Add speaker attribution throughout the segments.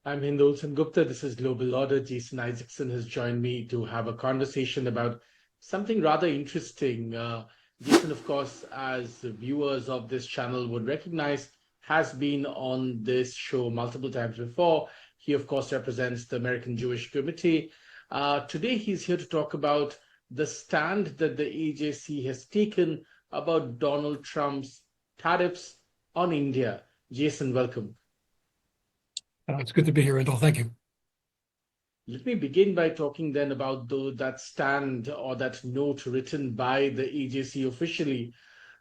Speaker 1: I'm Hindol Sengupta. This is Global Order. Jason Isaacson has joined me to have a conversation about something rather interesting. Jason, of course, as viewers of this channel would recognize, has been on this show multiple times before. He, of course, represents the American Jewish Committee. Today, he's here to talk about the stand that the AJC has taken about Donald Trump's tariffs on India. Jason, welcome.
Speaker 2: It's good to be here, Hindol. Thank you.
Speaker 1: Let me begin by talking then about that stand or that note written by the AJC officially,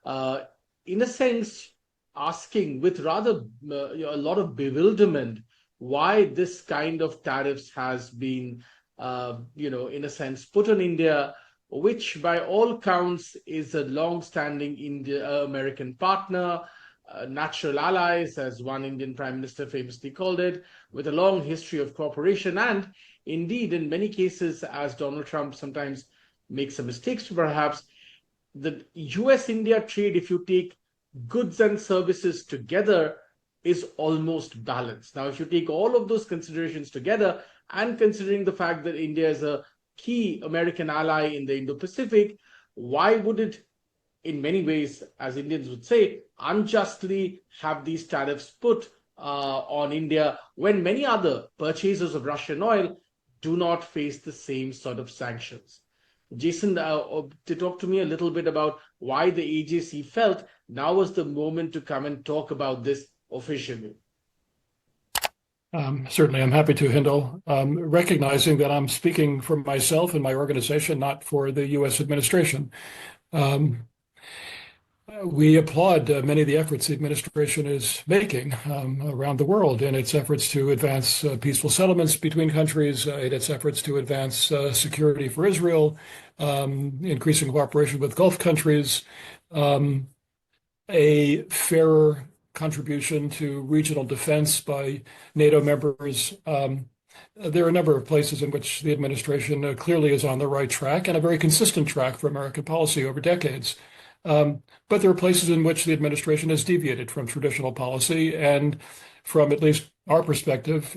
Speaker 1: uh, in a sense, asking with rather a lot of bewilderment why this kind of tariffs has been, in a sense, put on India, which by all counts is a long-standing American partner, natural allies, as one Indian Prime Minister famously called it, with a long history of cooperation. And indeed, in many cases, as Donald Trump sometimes makes some mistakes, perhaps, the US India trade, if you take goods and services together, is almost balanced. Now, if you take all of those considerations together, and considering the fact that India is a key American ally in the Indo-Pacific, why would it, in many ways, as Indians would say, unjustly have these tariffs put on India when many other purchasers of Russian oil do not face the same sort of sanctions? Jason, to talk to me a little bit about why the AJC felt now was the moment to come and talk about this officially.
Speaker 2: Certainly, I'm happy to, Hindol, recognizing that I'm speaking for myself and my organization, not for the U.S. administration. We applaud many of the efforts the administration is making around the world in its efforts to advance peaceful settlements between countries, in its efforts to advance security for Israel, increasing cooperation with Gulf countries, a fairer contribution to regional defense by NATO members. There are a number of places in which the administration clearly is on the right track and a very consistent track for American policy over decades. But there are places in which the administration has deviated from traditional policy and from at least our perspective,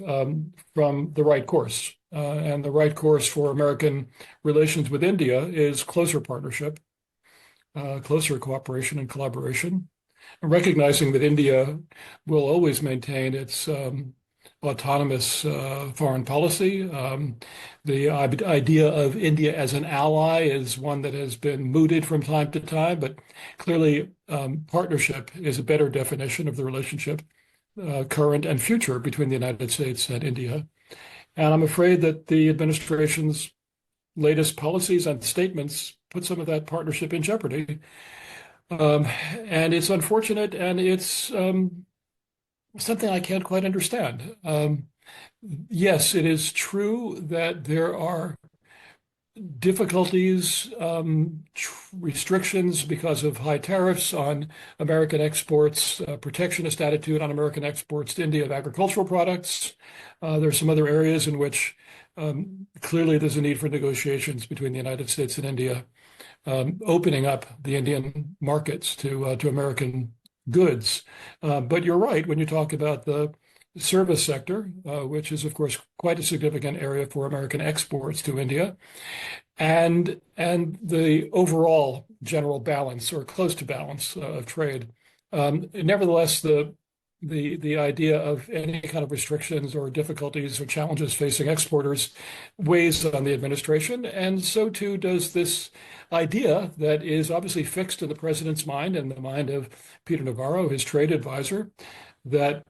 Speaker 2: from the right course. And the right course for American relations with India is closer partnership, closer cooperation and collaboration, recognizing that India will always maintain its autonomous foreign policy. The idea of India as an ally is one that has been mooted from time to time, but clearly partnership is a better definition of the relationship, current and future, between the United States and India. And I'm afraid that the administration's latest policies and statements put some of that partnership in jeopardy. And it's unfortunate, and it's something I can't quite understand. Yes, it is true that there are difficulties, restrictions because of high tariffs on American exports, protectionist attitude on American exports to India of agricultural products. There are some other areas in which clearly there's a need for negotiations between the United States and India, opening up the Indian markets to American goods. But you're right when you talk about the service sector, which is, of course, quite a significant area for American exports to India, and the overall general balance or close to balance of trade. Nevertheless, the idea of any kind of restrictions or difficulties or challenges facing exporters weighs on the administration, and so too does this idea that is obviously fixed in the president's mind and the mind of Peter Navarro, his trade advisor, that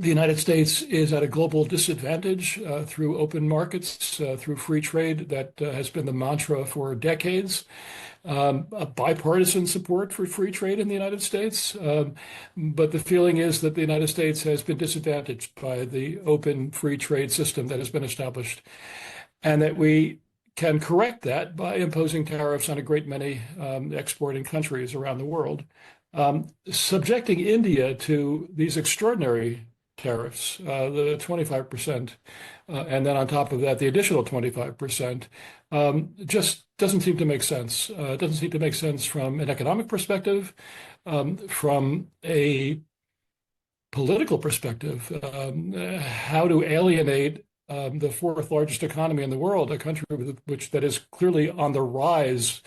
Speaker 2: the United States is at a global disadvantage through open markets, through free trade. That has been the mantra for decades. A bipartisan support for free trade in the United States. But the feeling is that the United States has been disadvantaged by the open free trade system that has been established, and that we can correct that by imposing tariffs on a great many exporting countries around the world, subjecting India to these extraordinary tariffs, the 25%, and then on top of that, the additional 25%, just doesn't seem to make sense. It doesn't seem to make sense from an economic perspective, from a political perspective, how to alienate the fourth largest economy in the world, a country which that is clearly on the rise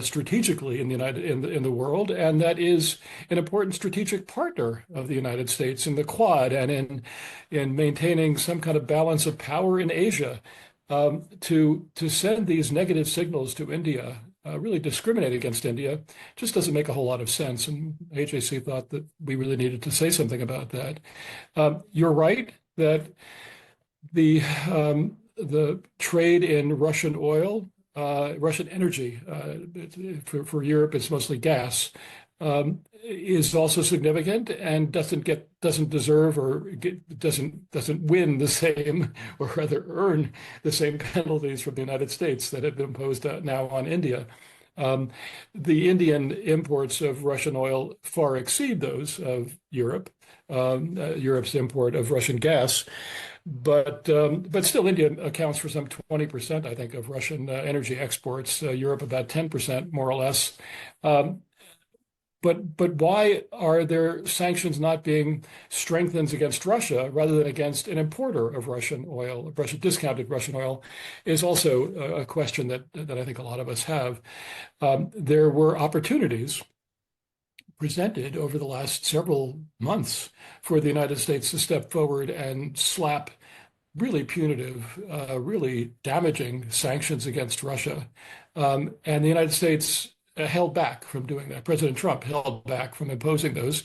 Speaker 2: strategically in the world, and that is an important strategic partner of the United States in the Quad and in maintaining some kind of balance of power in Asia. To send these negative signals to India, really discriminate against India, just doesn't make a whole lot of sense. And AJC thought that we really needed to say something about that. You're right that the trade in Russian oil, Russian energy, for Europe, it's mostly gas, is also significant and doesn't deserve or doesn't win the same, or rather earn the same penalties from the United States that have been imposed now on India. The Indian imports of Russian oil far exceed those of Europe, Europe's import of Russian gas. But still, India accounts for some 20%, I think, of Russian energy exports. Europe about 10%, more or less. But why are there sanctions not being strengthened against Russia rather than against an importer of Russian oil, discounted Russian oil, is also a question that I think a lot of us have. There were opportunities presented over the last several months for the United States to step forward and slap really punitive, really damaging sanctions against Russia. And the United States held back from doing that. President Trump held back from imposing those.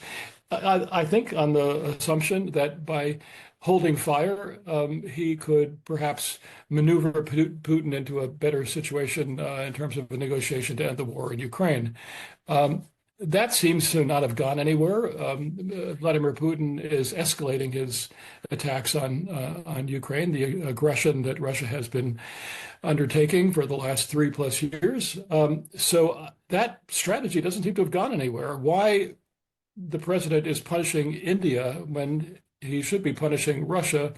Speaker 2: I think on the assumption that by holding fire, he could perhaps maneuver Putin into a better situation in terms of a negotiation to end the war in Ukraine. That seems to not have gone anywhere. Vladimir Putin is escalating his attacks on Ukraine, the aggression that Russia has been undertaking for the last 3+ years. So that strategy doesn't seem to have gone anywhere. Why the president is punishing India when he should be punishing Russia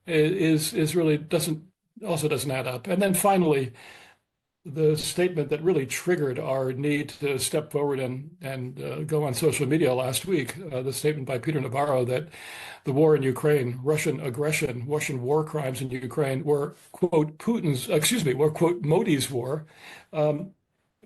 Speaker 2: is really doesn't add up. And then finally, the statement that really triggered our need to step forward and go on social media last week, the statement by Peter Navarro that the war in Ukraine, Russian aggression, Russian war crimes in Ukraine were, quote, quote, Modi's war,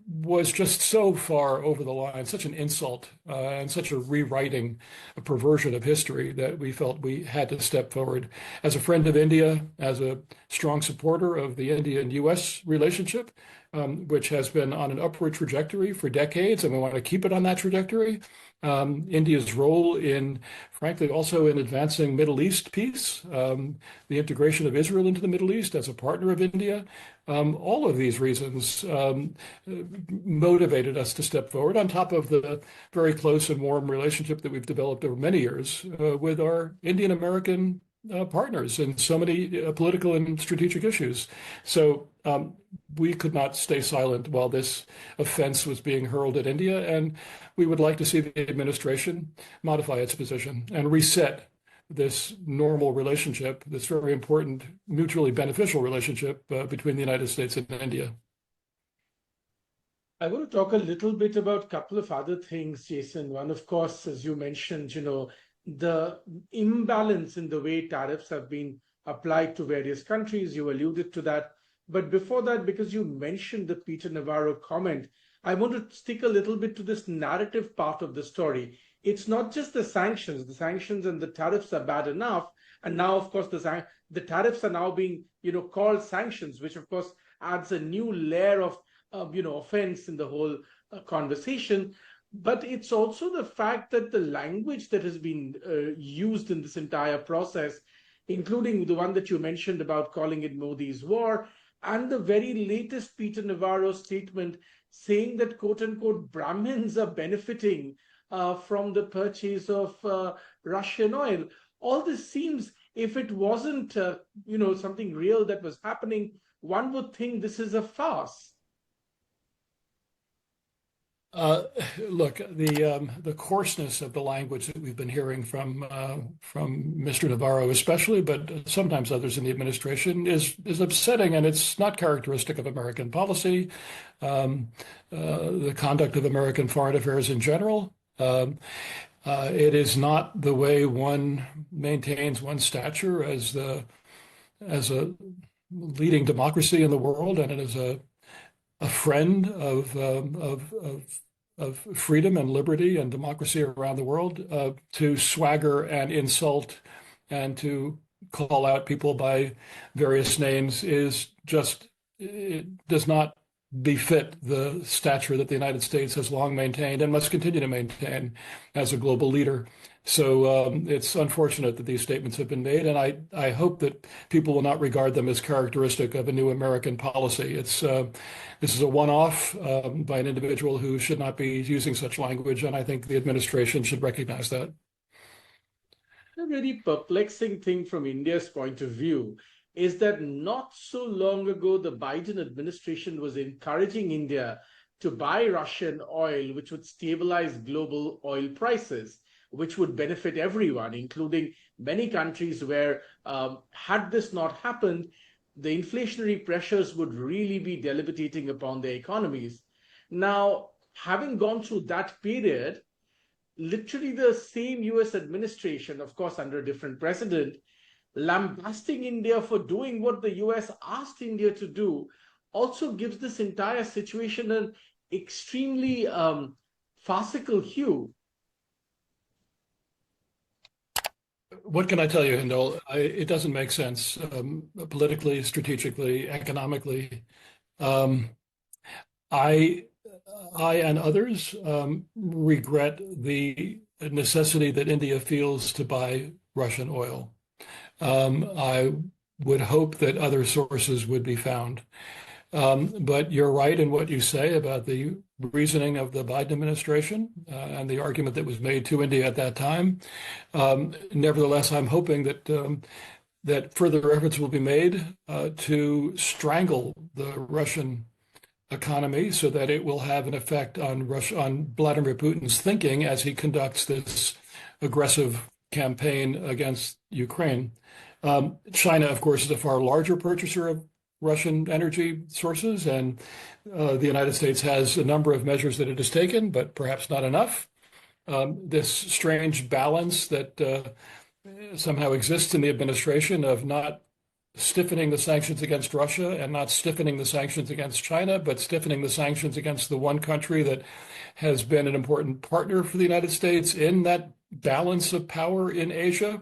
Speaker 2: was just so far over the line, such an insult and such a rewriting, a perversion of history that we felt we had to step forward as a friend of India, as a strong supporter of the India-US relationship, which has been on an upward trajectory for decades, and we want to keep it on that trajectory. India's role in, frankly, also in advancing Middle East peace, the integration of Israel into the Middle East as a partner of India. All of these reasons motivated us to step forward, on top of the very close and warm relationship that we've developed over many years with our Indian-American partners in so many political and strategic issues. So we could not stay silent while this offense was being hurled at India, and we would like to see the administration modify its position and reset this normal relationship, this very important, mutually beneficial relationship between the United States and India.
Speaker 1: I want to talk a little bit about a couple of other things, Jason. One, of course, as you mentioned, the imbalance in the way tariffs have been applied to various countries. You alluded to that. But before that, because you mentioned the Peter Navarro comment, I want to stick a little bit to this narrative part of the story. It's not just the sanctions. The sanctions and the tariffs are bad enough. And now, of course, the tariffs are now being, called sanctions, which, of course, adds a new layer of, offense in the whole conversation. But it's also the fact that the language that has been used in this entire process, including the one that you mentioned about calling it Modi's war, and the very latest Peter Navarro statement saying that, quote unquote, Brahmins are benefiting from the purchase of Russian oil. All this seems, if it wasn't, something real that was happening, one would think this is a farce.
Speaker 2: Look, the coarseness of the language that we've been hearing from Mr. Navarro, especially, but sometimes others in the administration, is upsetting, and it's not characteristic of American policy, the conduct of American foreign affairs in general. It is not the way one maintains one's stature as a leading democracy in the world, and as a friend of freedom and liberty and democracy around the world, to swagger and insult and to call out people by various names is just, it does not befit the stature that the United States has long maintained and must continue to maintain as a global leader. So it's unfortunate that these statements have been made, and I hope that people will not regard them as characteristic of a new American policy. This is a one-off by an individual who should not be using such language, and I think the administration should recognize that.
Speaker 1: A very perplexing thing from India's point of view is that not so long ago, the Biden administration was encouraging India to buy Russian oil, which would stabilize global oil prices, which would benefit everyone, including many countries where, had this not happened, the inflationary pressures would really be debilitating upon their economies. Now, having gone through that period, literally the same US administration, of course, under a different president, lambasting India for doing what the US asked India to do, also gives this entire situation an extremely farcical hue.
Speaker 2: What can I tell you, Hindol? It doesn't make sense politically, strategically, economically. Um, I and others regret the necessity that India feels to buy Russian oil. I would hope that other sources would be found. But you're right in what you say about the reasoning of the Biden administration and the argument that was made to India at that time. Nevertheless, I'm hoping that further efforts will be made to strangle the Russian economy so that it will have an effect on Vladimir Putin's thinking as he conducts this aggressive campaign against Ukraine. China, of course, is a far larger purchaser of Russian energy sources, and the United States has a number of measures that it has taken, but perhaps not enough. This strange balance that somehow exists in the administration of not stiffening the sanctions against Russia and not stiffening the sanctions against China, but stiffening the sanctions against the one country that has been an important partner for the United States in that balance of power in Asia,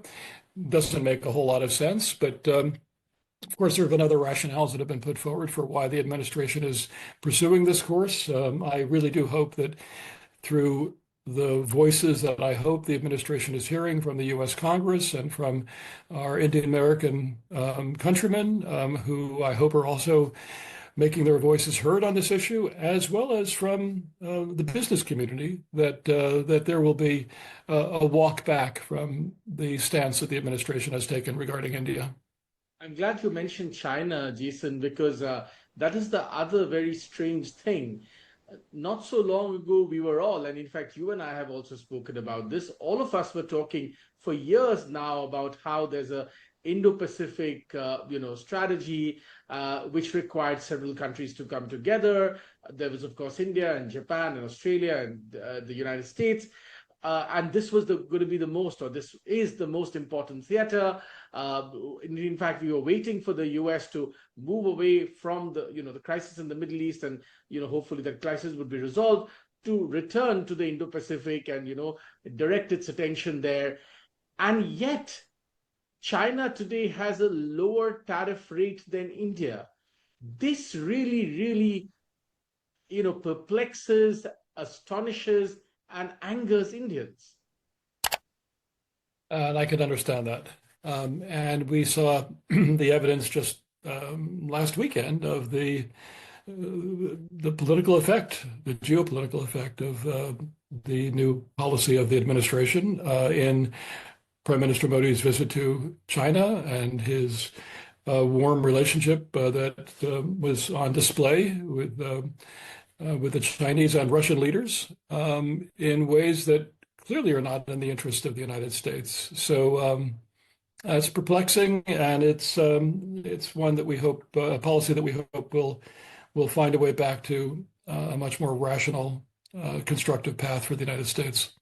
Speaker 2: doesn't make a whole lot of sense. But of course, there have been other rationales that have been put forward for why the administration is pursuing this course. I really do hope that through the voices that I hope the administration is hearing from the U.S. Congress and from our Indian American countrymen, who I hope are also making their voices heard on this issue, as well as from the business community, that there will be a walk back from the stance that the administration has taken regarding India.
Speaker 1: I'm glad you mentioned China, Jason, because that is the other very strange thing. Not so long ago, we were all, and in fact, you and I have also spoken about this, all of us were talking for years now about how there's a Indo-Pacific, strategy, which required several countries to come together. There was, of course, India and Japan and Australia and the United States. And this was going to be the most, or this is the most important theater. In fact, we were waiting for the U.S. to move away from the crisis in the Middle East, and hopefully that crisis would be resolved, to return to the Indo-Pacific and direct its attention there. And yet, China today has a lower tariff rate than India. This really, perplexes, astonishes, and angers Indians.
Speaker 2: And I could understand that. And we saw the evidence just last weekend of the political effect, the geopolitical effect of the new policy of the administration in Prime Minister Modi's visit to China and his warm relationship that was on display with the Chinese and Russian leaders in ways that clearly are not in the interest of the United States. So it's perplexing, and it's one that we hope, a policy that we hope will find a way back to a much more rational, constructive path for the United States.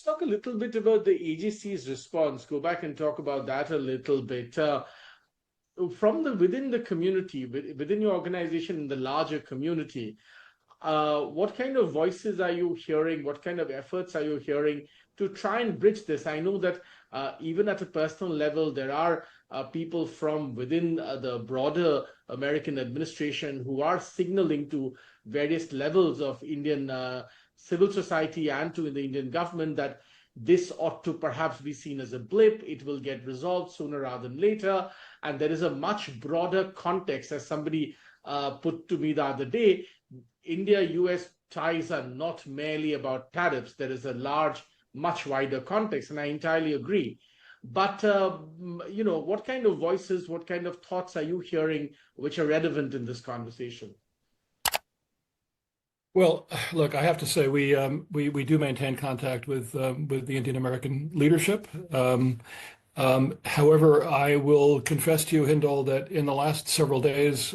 Speaker 1: Let's talk a little bit about the AGC's response. Go back and talk about that a little bit. From the within the community, within your organization, in the larger community, what kind of voices are you hearing? What kind of efforts are you hearing to try and bridge this? I know that even at a personal level, there are people from within the broader American administration who are signaling to various levels of Indian civil society and to the Indian government that this ought to perhaps be seen as a blip. It will get resolved sooner rather than later. And there is a much broader context, as somebody put to me the other day. India-US ties are not merely about tariffs. There is a large, much wider context, and I entirely agree. But, what kind of voices, what kind of thoughts are you hearing which are relevant in this conversation?
Speaker 2: Well, look, I have to say we do maintain contact with the Indian American leadership. However, I will confess to you, Hindol, that in the last several days,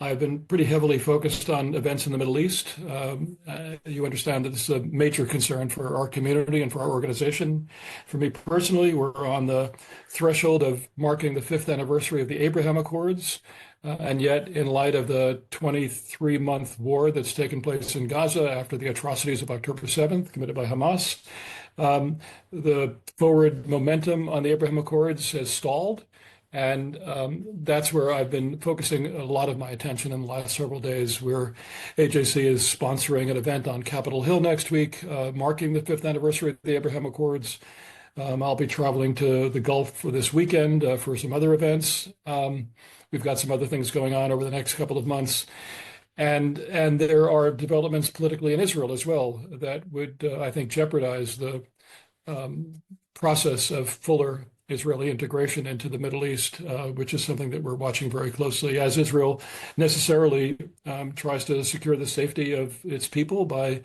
Speaker 2: I've been pretty heavily focused on events in the Middle East. You understand that this is a major concern for our community and for our organization. For me personally, we're on the threshold of marking the 5th anniversary of the Abraham Accords. And yet, in light of the 23-month war that's taken place in Gaza after the atrocities of October 7th committed by Hamas, the forward momentum on the Abraham Accords has stalled. And that's where I've been focusing a lot of my attention in the last several days, where AJC is sponsoring an event on Capitol Hill next week, marking the 5th anniversary of the Abraham Accords. I'll be traveling to the Gulf for this weekend for some other events. We've got some other things going on over the next couple of months. And there are developments politically in Israel as well that would, I think, jeopardize the process of fuller Israeli integration into the Middle East, which is something that we're watching very closely, as Israel necessarily tries to secure the safety of its people by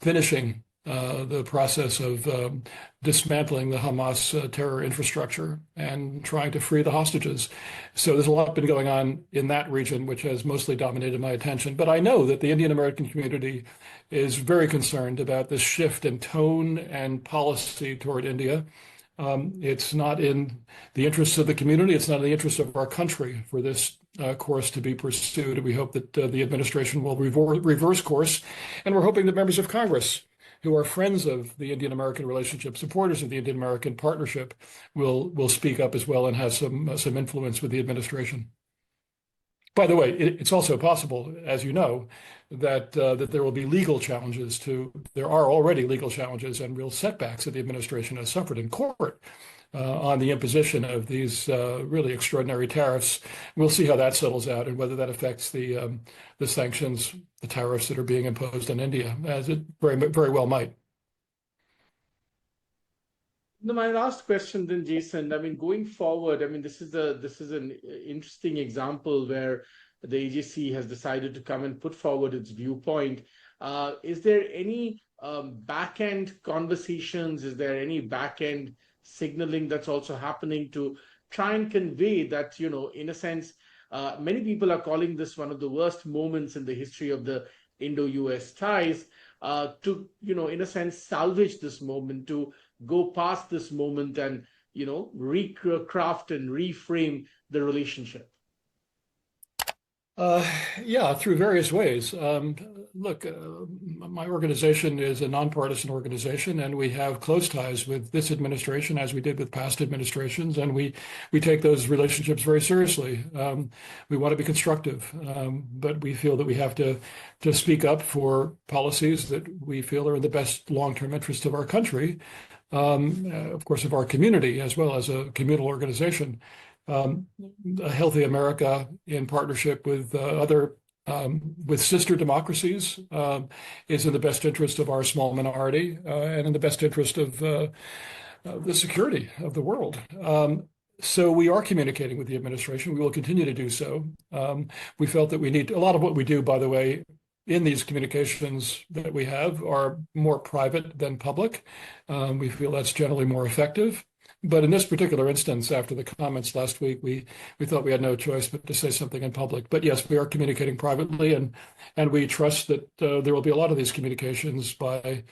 Speaker 2: finishing the process of dismantling the Hamas terror infrastructure and trying to free the hostages. So there's a lot been going on in that region, which has mostly dominated my attention. But I know that the Indian American community is very concerned about this shift in tone and policy toward India. It's not in the interests of the community. It's not in the interests of our country for this course to be pursued. And we hope that the administration will reverse course. And we're hoping that members of Congress who are friends of the Indian-American relationship, supporters of the Indian-American partnership, will speak up as well and have some influence with the administration. By the way, it's also possible, as you know, that there will be legal challenges there are already legal challenges and real setbacks that the administration has suffered in court on the imposition of these really extraordinary tariffs. We'll see how that settles out and whether that affects the sanctions, the tariffs that are being imposed on India, as it very, very well might.
Speaker 1: No, my last question then, Jason. I mean, going forward, I mean, this is an interesting example where the AGC has decided to come and put forward its viewpoint. Is there any back-end conversations? Is there any back-end signaling that's also happening to try and convey that, in a sense, many people are calling this one of the worst moments in the history of the Indo-US ties, to, in a sense, salvage this moment, to go past this moment and, recraft and reframe the relationship?
Speaker 2: Yeah, through various ways. Look, my organization is a nonpartisan organization, and we have close ties with this administration, as we did with past administrations, and we take those relationships very seriously. We want to be constructive, but we feel that we have to speak up for policies that we feel are in the best long-term interest of our country, of course, of our community, as well as a communal organization. A healthy America in partnership with with sister democracies is in the best interest of our small minority and in the best interest of the security of the world. So we are communicating with the administration. We will continue to do so. We felt that we need a lot of what we do, by the way, in these communications that we have are more private than public. We feel that's generally more effective. But in this particular instance, after the comments last week, we thought we had no choice but to say something in public. But yes, we are communicating privately, and we trust that there will be a lot of these communications by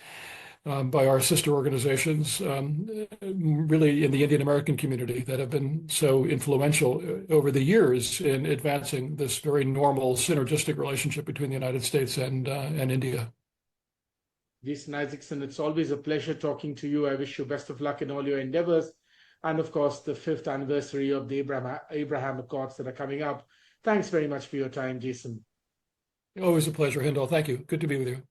Speaker 2: by our sister organizations, really in the Indian American community, that have been so influential over the years in advancing this very normal synergistic relationship between the United States and India.
Speaker 1: Jason Isaacson, it's always a pleasure talking to you. I wish you best of luck in all your endeavors. And of course, the 5th anniversary of the Abraham Accords that are coming up. Thanks very much for your time, Jason.
Speaker 2: Always a pleasure, Hindol. Thank you. Good to be with you.